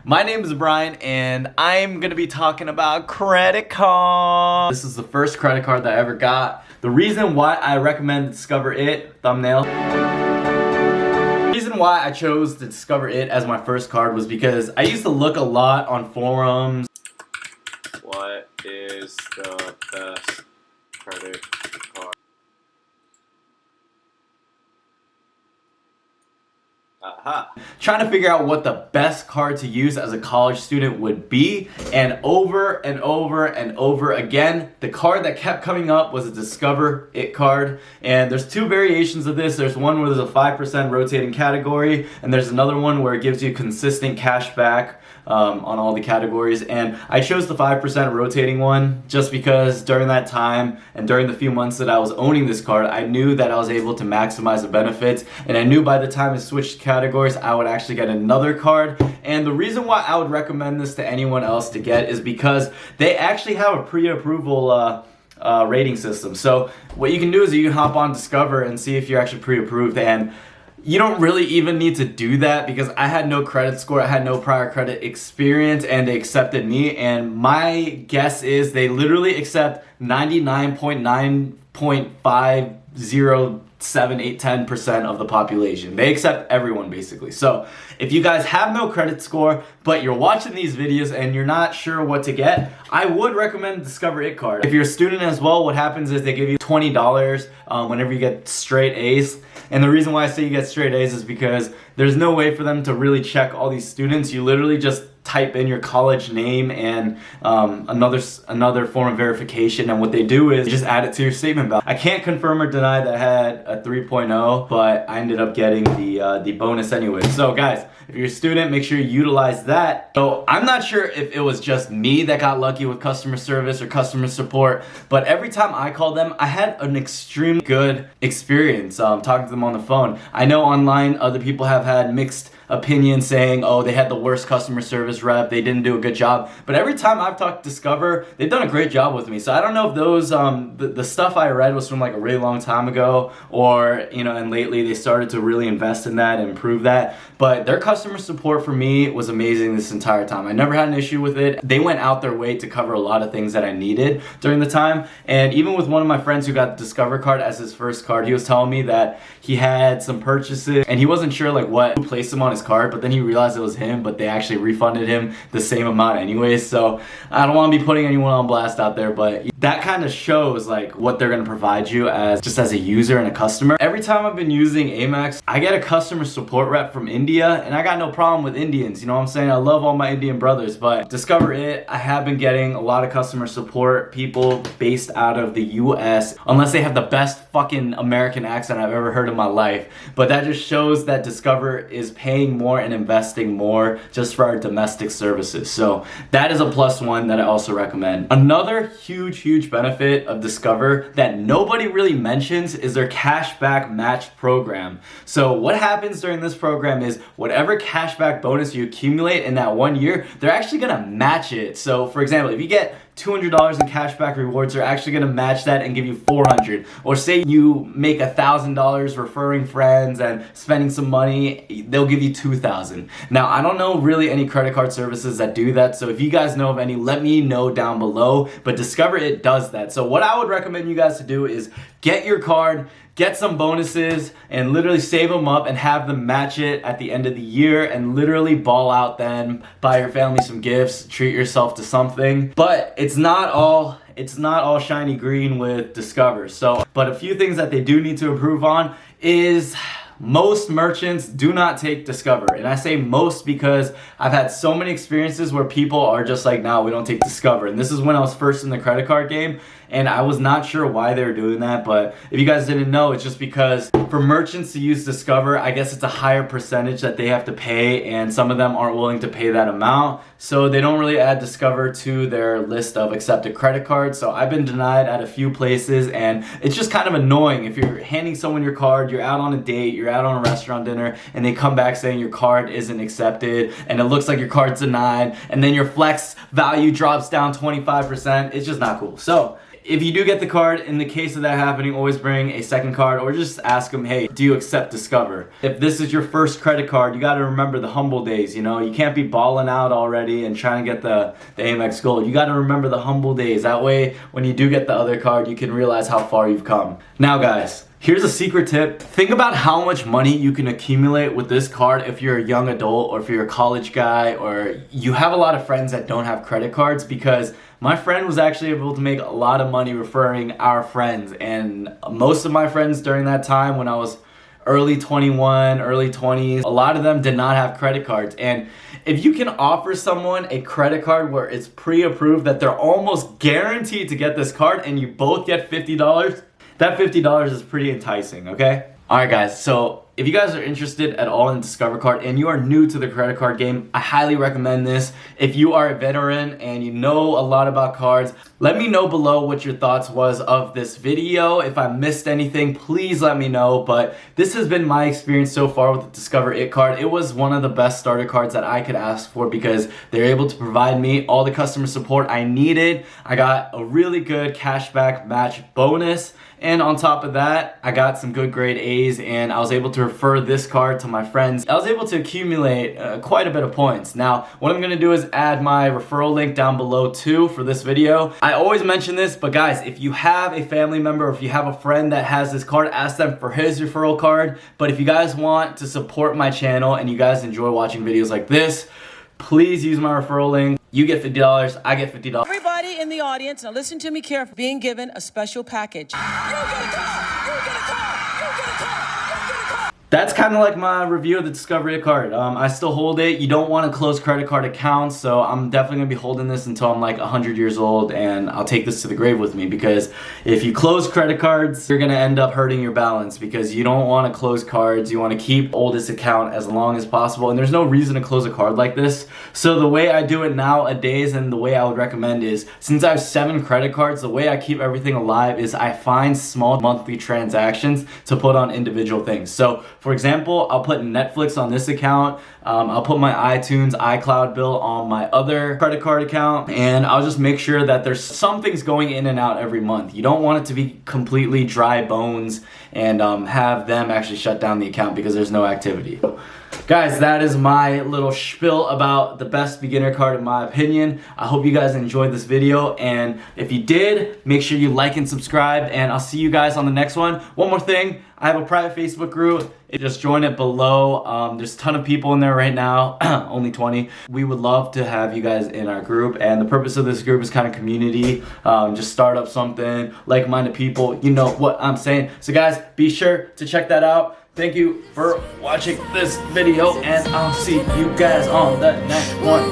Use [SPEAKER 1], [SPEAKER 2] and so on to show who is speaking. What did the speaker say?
[SPEAKER 1] My name is Brian and I'm gonna be talking about credit cards. This is the first credit card that I ever got. The reason why I recommend Discover It, thumbnail. The reason why I chose to Discover It as my first card was because I used to look a lot on forums.
[SPEAKER 2] What is the best credit card? Aha.
[SPEAKER 1] Trying to figure out what the best card to use as a college student would be, and over and over and over again, the card that kept coming up was a Discover It card. And there's two variations of this. There's one where there's a 5% rotating category, and there's another one where it gives you consistent cash back on all the categories. And I chose the 5% rotating one just because during that time and during the few months that I was owning this card, I knew that I was able to maximize the benefits, and I knew by the time I switched categories I would actually get another card. And the reason why I would recommend this to anyone else to get is because they actually have a pre-approval rating system. So what you can do is you can hop on Discover and see if you're actually pre-approved, and you don't really even need to do that because I had no credit score, I had no prior credit experience, and they accepted me. And my guess is they literally accept 99.9.507,810% of the population. They accept everyone basically. So if you guys have no credit score, but you're watching these videos and you're not sure what to get, I would recommend Discover It card. If you're a student as well, what happens is they give you $20 whenever you get straight A's. And the reason why I say you get straight A's is because there's no way for them to really check all these students. You literally just type in your college name and another form of verification, and what they do is just add it to your statement balance. I can't confirm or deny that I had a 3.0, but I ended up getting the bonus anyway. So guys, if you're a student, make sure you utilize that. So I'm not sure if it was just me that got lucky with customer service or customer support, but every time I called them, I had an extremely good experience talking to them on the phone. I know online other people have had mixed opinions saying, oh, they had the worst customer service rep, they didn't do a good job. But every time I've talked to Discover, they've done a great job with me. So I don't know if those the stuff I read was from like a really long time ago, or and lately they started to really invest in that and improve that. But their customer support for me was amazing this entire time. I never had an issue with it. They went out their way to cover a lot of things that I needed during the time. And even with one of my friends who got the Discover card as his first card, he was telling me that he had some purchases and he wasn't sure like who placed him on his card, but then he realized it was him, but they actually refunded him the same amount anyways. So I don't want to be putting anyone on blast out there, but that kind of shows like what they're going to provide you as just as a user and a customer. Every time I've been using Amex, I get a customer support rep from India, and I got no problem with Indians, you know what I'm saying? I love all my Indian brothers, but Discover It, I have been getting a lot of customer support people based out of the US, unless they have the best fucking American accent I've ever heard in my life. But that just shows that Discover is paying more and investing more just for our domestic services. So that is a +1 that I also recommend. Another huge benefit of Discover that nobody really mentions is their cashback match program. So what happens during this program is whatever cashback bonus you accumulate in that 1 year, they're actually gonna match it. So for example, if you get $200 in cashback rewards, they're actually gonna match that and give you $400. Or say you make $1,000 referring friends and spending some money, they'll give you $2,000. Now, I don't know really any credit card services that do that, so if you guys know of any, let me know down below. But Discover It does that. So what I would recommend you guys to do is get your card, get some bonuses, and literally save them up and have them match it at the end of the year, and literally ball out then, buy your family some gifts, treat yourself to something. But it's not all shiny green with Discover. So, but a few things that they do need to improve on is most merchants do not take Discover. And I say most because I've had so many experiences where people are just like, no, we don't take Discover. And this is when I was first in the credit card game, and I was not sure why they were doing that. But if you guys didn't know, it's just because for merchants to use Discover, I guess it's a higher percentage that they have to pay, and some of them aren't willing to pay that amount. So they don't really add Discover to their list of accepted credit cards. So I've been denied at a few places, and it's just kind of annoying. If you're handing someone your card, you're out on a date, you're out on a restaurant dinner, and they come back saying your card isn't accepted, and it looks like your card's denied, and then your flex value drops down 25%. It's just not cool. So if you do get the card, in the case of that happening, always bring a second card or just ask them, hey, do you accept Discover? If this is your first credit card, you got to remember the humble days, you know? You can't be balling out already and trying to get the Amex Gold. You got to remember the humble days. That way, when you do get the other card, you can realize how far you've come. Now, guys, here's a secret tip. Think about how much money you can accumulate with this card if you're a young adult or if you're a college guy or you have a lot of friends that don't have credit cards, because my friend was actually able to make a lot of money referring our friends, and most of my friends during that time when I was early 21, early 20s, a lot of them did not have credit cards. And if you can offer someone a credit card where it's pre-approved that they're almost guaranteed to get this card and you both get $50, that $50 is pretty enticing, okay? Alright guys, so if you guys are interested at all in Discover Card and you are new to the credit card game, I highly recommend this. If you are a veteran and you know a lot about cards, let me know below what your thoughts was of this video. If I missed anything, please let me know. But this has been my experience so far with the Discover It card. It was one of the best starter cards that I could ask for because they're able to provide me all the customer support I needed. I got a really good cashback match bonus. And on top of that, I got some good grade A's and I was able to refer this card to my friends. I was able to accumulate quite a bit of points. Now, what I'm gonna do is add my referral link down below too for this video. I always mention this, but guys, if you have a family member or if you have a friend that has this card, ask them for his referral card. But if you guys want to support my channel and you guys enjoy watching videos like this, please use my referral link. You get $50, I get $50.
[SPEAKER 3] Everybody in the audience, now listen to me carefully, being given a special package. You get a car! You get a car! You get a car! You get a car!
[SPEAKER 1] That's kind of like my review of the Discover It card. I still hold it. You don't want to close credit card accounts, so I'm definitely going to be holding this until I'm like 100 years old, and I'll take this to the grave with me, because if you close credit cards, you're going to end up hurting your balance because you don't want to close cards. You want to keep oldest account as long as possible, and there's no reason to close a card like this. So the way I do it nowadays and the way I would recommend is, since I have 7 credit cards, the way I keep everything alive is I find small monthly transactions to put on individual things. So for example, I'll put Netflix on this account, I'll put my iTunes, iCloud bill on my other credit card account, and I'll just make sure that there's some things going in and out every month. You don't want it to be completely dry bones and have them actually shut down the account because there's no activity. Guys, that is my little spiel about the best beginner card in my opinion. I hope you guys enjoyed this video, and if you did, make sure you like and subscribe, and I'll see you guys on the next one. One more thing, I have a private Facebook group. Just join it below. There's a ton of people in there right now, only 20. We would love to have you guys in our group, and the purpose of this group is kind of community. Just start up something, like-minded people, you know what I'm saying. So guys, be sure to check that out. Thank you for watching this video, and I'll see you guys on the next one.